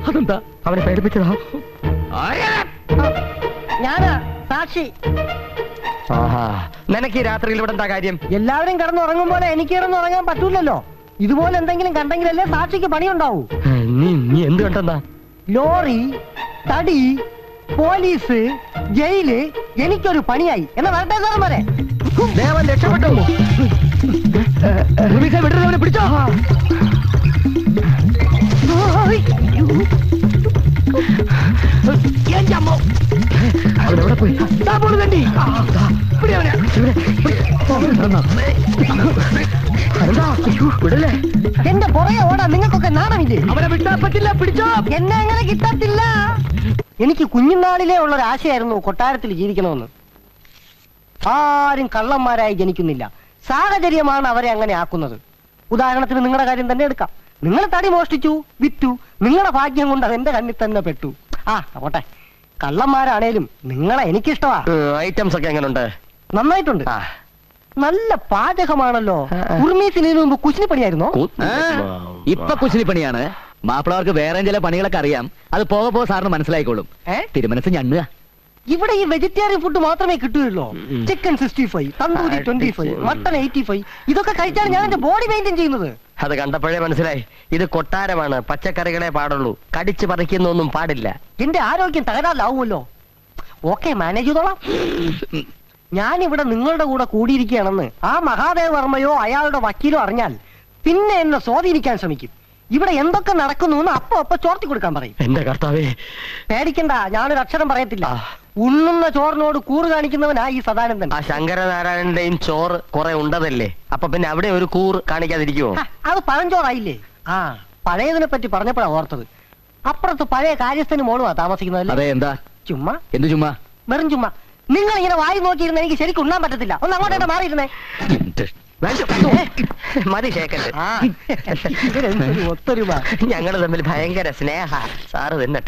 അതെന്താ അവനെ പേടിപ്പിച്ചതാ? ഞാനാ സാക്ഷി. നിനക്ക് ഈ രാത്രിയിൽ ഇവിടെ എന്താ കാര്യം? എല്ലാവരും കിടന്നുറങ്ങും പോലെ എനിക്ക് കിടന്നുറങ്ങാൻ പറ്റൂലല്ലോ. ഇതുപോലെ എന്തെങ്കിലും കണ്ടെങ്കിലല്ലേ സാക്ഷിക്ക് പണിയുണ്ടാവൂ. നീ എന്ത് കണ്ടെന്താ? ലോറി, തടി, പോലീസ്, ജയില്, എനിക്കൊരു പണിയായി. എന്നാ വരട്ടെ സാറും വരെ. ദേവൻ രക്ഷപ്പെട്ടു. വിടുന്നവനെ പിടിച്ചോ. അവനെവിടെ പോയി? വിടല്ലേ? എന്റെ പുറകെ ഓടാ. നിങ്ങൾക്കൊക്കെ നാണമില്ലേ? അവനെ വിട്ടാൻ പറ്റില്ല. പിടിച്ചോ. എന്നെ അങ്ങനെ കിട്ടത്തില്ല. എനിക്ക് കുഞ്ഞുനാളിലേ ഉള്ളൊരു ആശയായിരുന്നു കൊട്ടാരത്തിൽ ജീവിക്കണമെന്ന്. ആരും കള്ളന്മാരായി ജനിക്കുന്നില്ല. സാഹചര്യമാണ് അവരെ അങ്ങനെ ആക്കുന്നത്. ഉദാഹരണത്തിന് നിങ്ങളുടെ കാര്യം തന്നെ എടുക്കാം. നിങ്ങൾ തടി മോഷ്ടിച്ചു, വിറ്റു. നിങ്ങളുടെ ഭാഗ്യം കൊണ്ട് അതെന്റെ കണ്ണിൽ തന്നെ പെട്ടു. പോട്ടെ, കള്ളന്മാരാണേലും നിങ്ങളെ എനിക്കിഷ്ടമാ. ഐറ്റംസ് ഒക്കെ എങ്ങനെയുണ്ട്? നന്നായിട്ടുണ്ട്. നല്ല പാചകമാണല്ലോ. ഉർമീസിന് ഇതിനു മുമ്പ് കുശിനിപ്പണിയായിരുന്നോ? ഇപ്പൊ കുശിനിപ്പണിയാണ്. മാപ്പിളവർക്ക് വേറെ ചില പണികളൊക്കെ അറിയാം. അത് പോകെ പോകെ സാറിന് മനസ്സിലായിക്കോളും. തിരുമനസ് ഞണ്ണുക. ഇവിടെ ഈ വെജിറ്റേറിയൻ ഫുഡ് മാത്രമേ കിട്ടുകയുള്ളൂ. Chicken 65, tandoori 25, mutton 85. ഇതൊക്കെ കഴിച്ചാണ് ഞാൻ എന്റെ ബോഡി മെയിൻറ്റെയിൻ ചെയ്യുന്നത്. അത് കണ്ടപ്പോഴേ മനസ്സിലായി, ഇത് കൊട്ടാരമാണ്. പച്ചക്കറികളെ പാടുള്ളൂ. കടിച്ചു പറിക്കുന്നൊന്നും പാടില്ല. എന്റെ ആരോഗ്യം തകരാറിലാവുമല്ലോ. ഓക്കെ, മാനേജ് ചെയ്തോളാം. ഞാനിവിടെ നിങ്ങളുടെ കൂടെ കൂടിയിരിക്കുകയാണെന്ന് ആ മഹാദേവ വർമ്മയോ അയാളുടെ വക്കീലോ അറിഞ്ഞാൽ പിന്നെ എന്നെ സ്വാധീനിക്കാൻ ശ്രമിക്കും. ഇവിടെ എന്തൊക്കെ നടക്കുന്നു എന്ന് അപ്പൊ ചോർത്തി കൊടുക്കാൻ പറയും. എന്റെ കർത്താവേ, പേടിക്കണ്ട, ഞാനൊരു അക്ഷരം പറയത്തില്ല. ഉണ്ണുന്ന ചോറിനോട് കൂറ് കാണിക്കുന്നവനാ ഈ സദാനന്ദൻ. ആ ശങ്കരനാരായണന്റെയും ചോറ് കുറെ ഉണ്ടതല്ലേ, അപ്പൊ പിന്നെ അവിടെ ഒരു കൂറ് കാണിക്കാതിരിക്കുമോ? അത് പഴഞ്ചോറായില്ലേ? പഴയതിനെ പറ്റി പറഞ്ഞപ്പോഴാ ഓർത്തത്. അപ്പുറത്ത് പഴയ കാര്യസ്ഥന് മോളുവാ താമസിക്കുന്നതല്ലേ? അതെ. എന്താ ചുമ്മാ? എന്ത് ചുമ്മാ? വെറും ചുമ്മാ. നിങ്ങൾ ഇങ്ങനെ വായി നോക്കിയിരുന്ന എനിക്ക് ശരിക്കും ഉണ്ണാൻ പറ്റത്തില്ല. ഒന്ന് അങ്ങോട്ടേട്ട് മാറിയിരുന്നേ. മതി ശേഖരൻ. ഒത്തൊരുമ. ഞങ്ങള് തമ്മിൽ ഭയങ്കര സ്നേഹ. സാറ് തന്നെ.